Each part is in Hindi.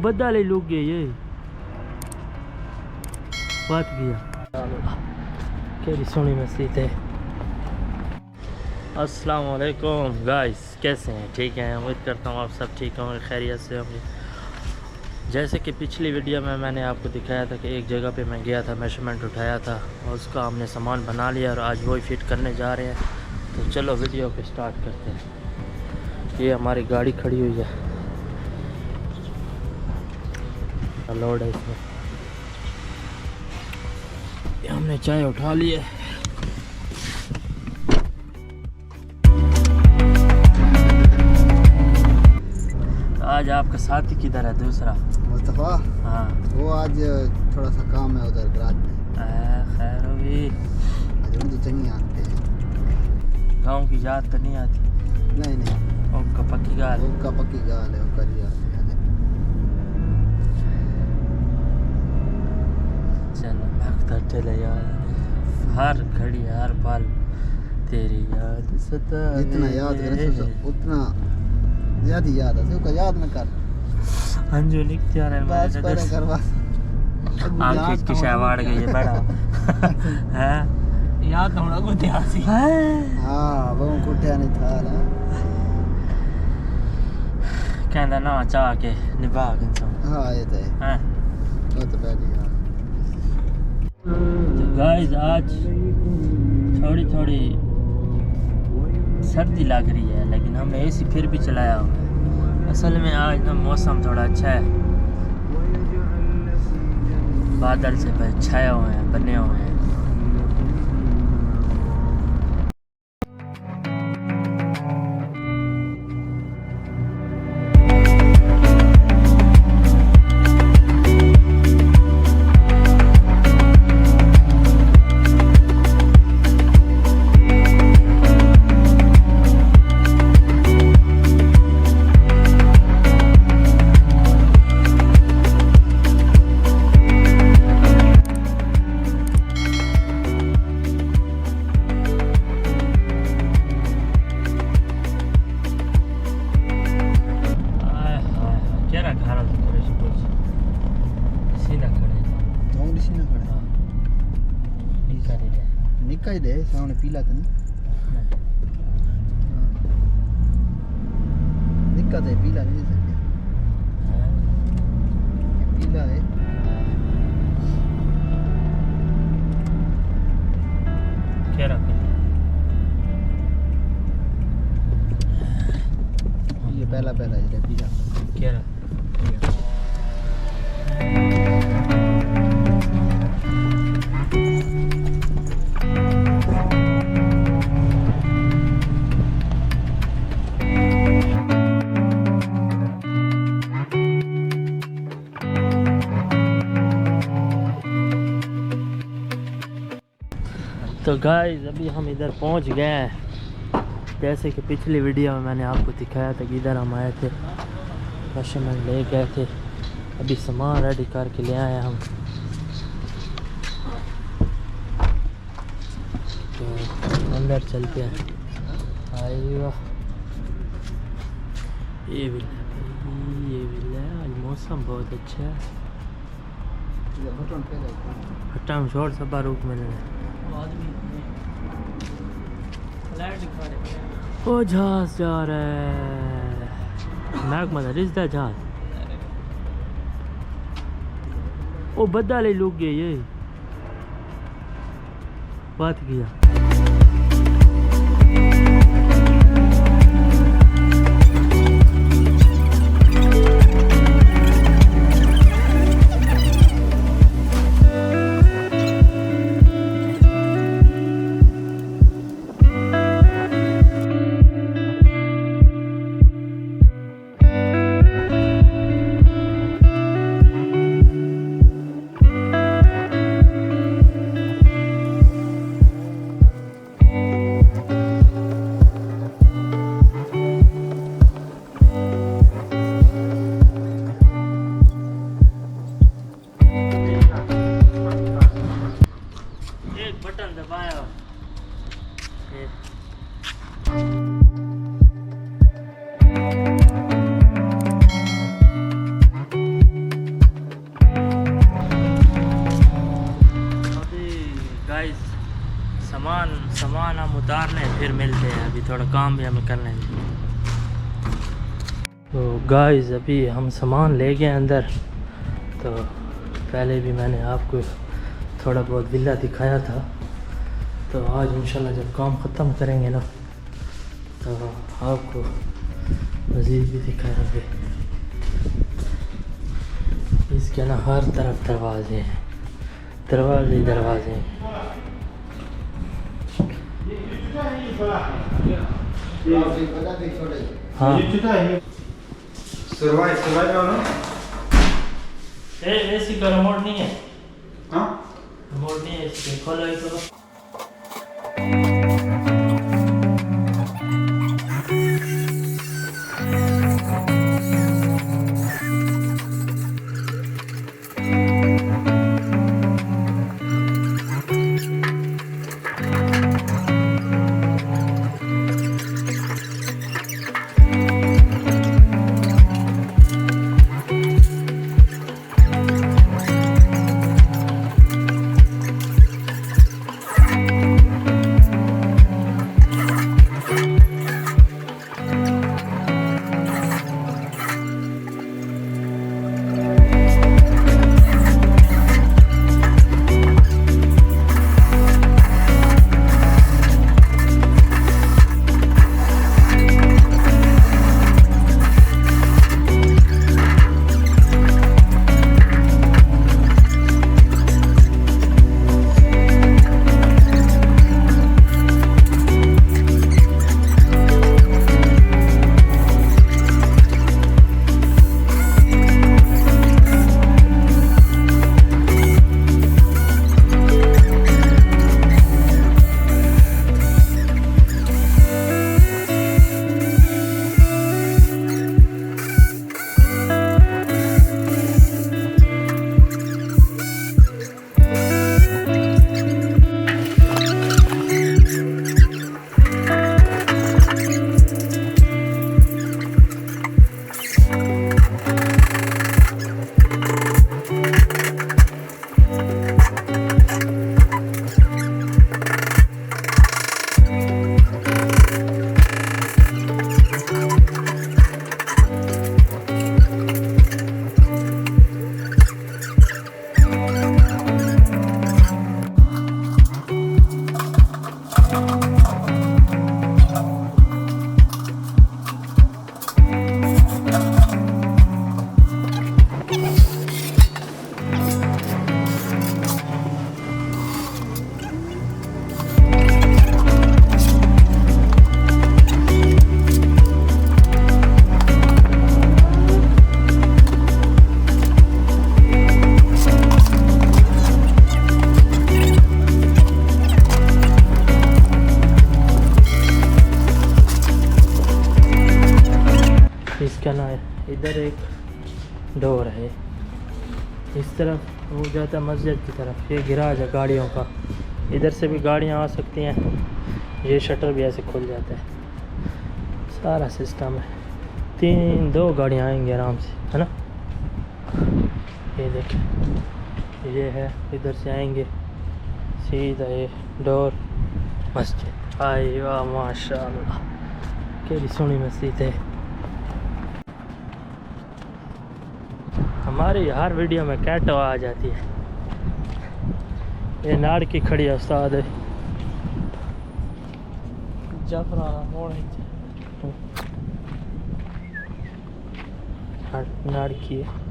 બધા લઈ लोग गए ये बात किया केरी सोनी मस्जिद है। अस्सलाम वालेकुम गाइस, कैसे हैं? ठीक हैं? उम्मीद करता हूँ आप सब ठीक होंगे, खैरियत से होंगे। जैसे कि पिछली वीडियो में मैंने आपको दिखाया था कि एक जगह पे मैं गया था, मेजरमेंट उठाया था और उसका हमने सामान बना लिया और आज वही फिट करने जा रहे हैं। तो चलो वीडियो को स्टार्ट करते हैं। ये हमारी गाड़ी खड़ी हुई है, लोड है इसमें। ये हमने चाय उठा ली है। आज आपका साथी किधर है दूसरा? मुस्तफ़ा। हाँ, वो आज थोड़ा सा काम है उधर गराज में। खैर होगी। तो चंगी आते हैं। गाँव की याद तो नहीं आती? नहीं नहीं, उनका पक्की गाल, उनका पक्की गाल है, उनका रिया है। चलो भक्ता चले यार, हर घड़ी हर पल तेरी याद सता। जितना याद करे उतना ज्यादा याद है, उसका याद न कर। अंजू लिखते आ रहे हैं बस करे कर बस। आंखें की शवाड़ गई है बड़ा है याद होना को ध्यासी है। हां वो कुटिया नहीं था ना, कहंदा ना चाह के निभा के इंसान। हां ये तो है, वो तो पहले यार। तो गाइस आज थोड़ी थोड़ी सर्दी लग रही है, लेकिन हमने एसी फिर भी चलाया हुआ है। असल में आज ना मौसम थोड़ा अच्छा है, बादल से छाए हुए हैं, बने हुए हैं। निकाई दे सामने पीला तो नहीं निका दे, पीला नहीं दे सकते, पीला है। क्या ये पहला पहला है पीला क्या तो गाइस अभी हम इधर पहुंच गए हैं। जैसे कि पिछली वीडियो में मैंने आपको दिखाया था कि इधर हम आए थे, मेजरमेंट ले गए थे। अभी सामान रेडी करके ले आए हम। तो अंदर चलते हैं। आइए ये भी आज मौसम बहुत अच्छा है। हटाम छोड़ सब रुक मैंने ओ जहाज जा रहा है, नाक मत रिश्ता जहाज। ओ बदा ले लोग गए ये बात किया। सामान हम उतार लें फिर मिलते हैं, अभी थोड़ा काम भी हमें करना है। तो गाइस अभी हम सामान ले गए अंदर। तो पहले भी मैंने आपको थोड़ा बहुत विला दिखाया था, तो आज इंशाल्लाह जब काम ख़त्म करेंगे ना तो आपको मज़ीद भी दिखाएंगे। इसके ना हर तरफ दरवाजे हैं, दरवाजे दरवाजे हैं। हाँ एसी का रिमोट नहीं है। हाँ रिमोट नहीं है, इसके खोलो ही तो। इसका ना इधर एक डोर है, इस तरफ वो जाता है मस्जिद की तरफ। ये गिराज है गाड़ियों का, इधर से भी गाड़ियाँ आ सकती हैं। ये शटर भी ऐसे खुल जाता है, सारा सिस्टम है। दो गाड़ियाँ आएंगी आराम से, है ना। ये देखें, ये है, इधर से आएंगे सीधा ये डोर मस्जिद। आई वाह माशाअल्लाह, केड़ी सोहनी मस्जिद है। हमारी हर वीडियो में कैटो आ जाती है। ये नाड़ की खड़ी है उस्ताद है जाफरा मोड़ नाड़ की है।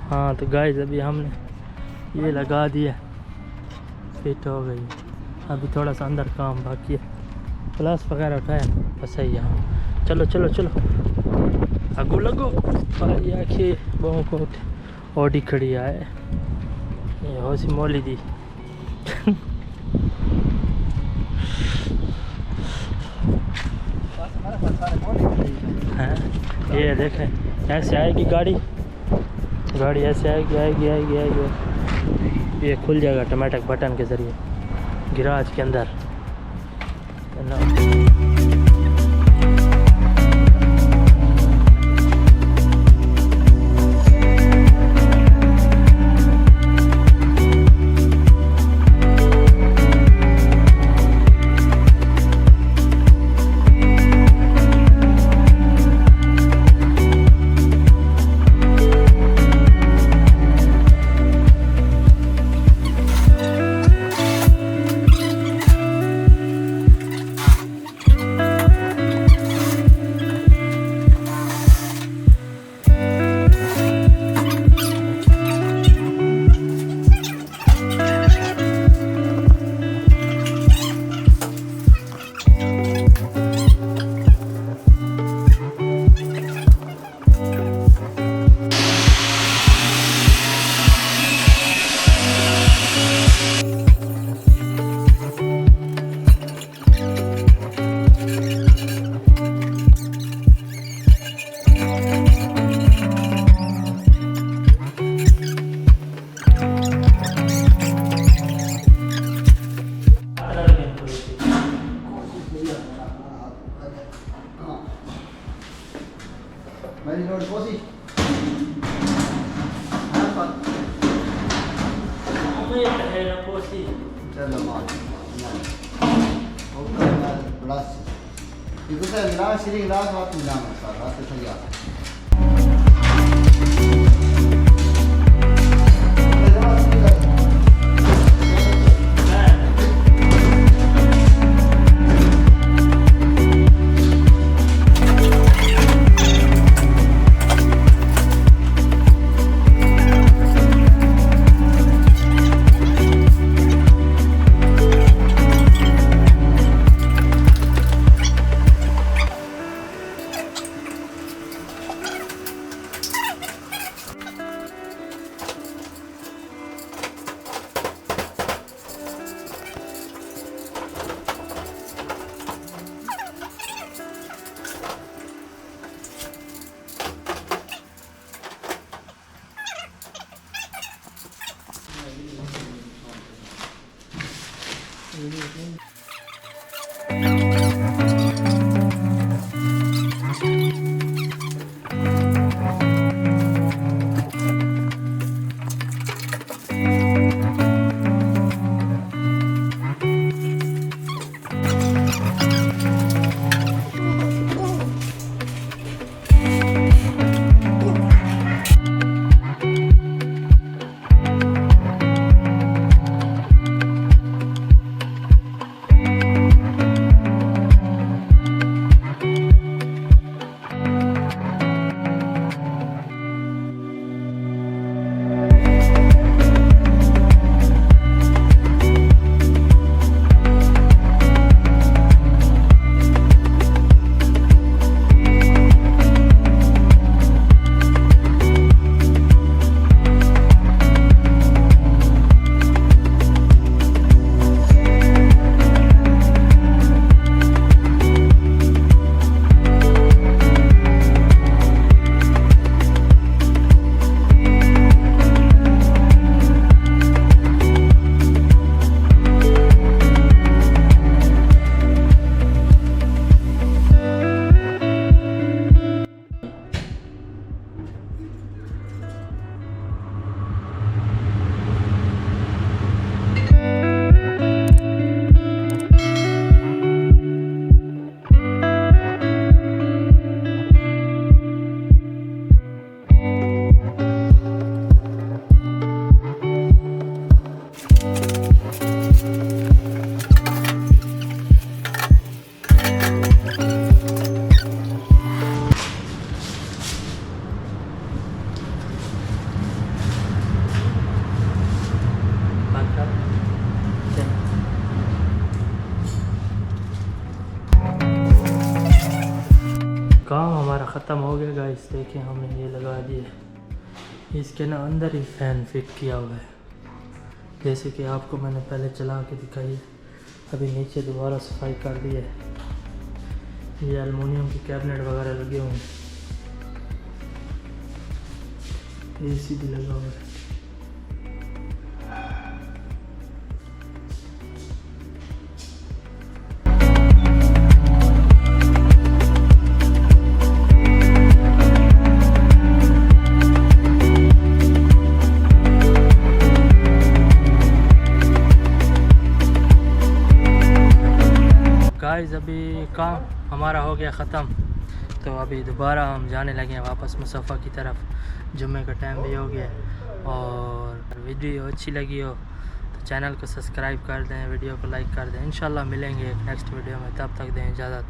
हाँ तो गाइस अभी हमने ये लगा दिया, फिट हो गई। अभी थोड़ा सा अंदर काम बाकी है, प्लास वगैरह उठाया बस सही है। चलो चलो चलो आगू लगो। आखिर बहु को ऑडी खड़ी है, ये होसी मोली दी। हाँ ये देखें, ऐसे आएगी गाड़ी ऐसे आएगी आएगी आएगी आएगी। ये खुल जाएगा ऑटोमेटिक बटन के ज़रिए गिराज के अंदर। Mari Lord Kaisy. चलो मार ओके बड़ा itu saya bilang sini bilang waktu bilang salah itu saya काम हमारा ख़त्म हो गया गाइस। देखिए हमने ये लगा दिए, इसके ना अंदर ही फ़ैन फिट किया हुआ है, जैसे कि आपको मैंने पहले चला के दिखाई है। अभी नीचे दोबारा सफाई कर दी है। ये एलुमिनियम की कैबिनेट वगैरह लगे हुए हैं, एसी भी लगा हुआ है। अभी काम हमारा हो गया ख़त्म, तो अभी दोबारा हम जाने लगे हैं वापस मुसफ़ा की तरफ। जुम्मे का टाइम भी हो गया, और वीडियो अच्छी लगी हो तो चैनल को सब्सक्राइब कर दें, वीडियो को लाइक कर दें। इंशाल्लाह मिलेंगे एक नेक्स्ट वीडियो में, तब तक दें इजाज़त।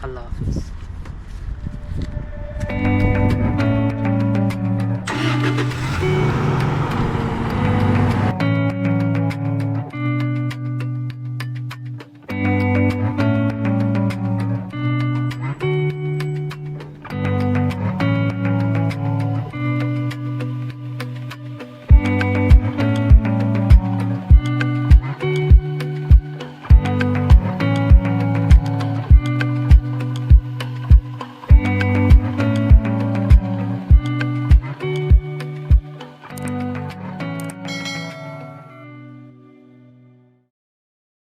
अल्लाह हाफ़िज़।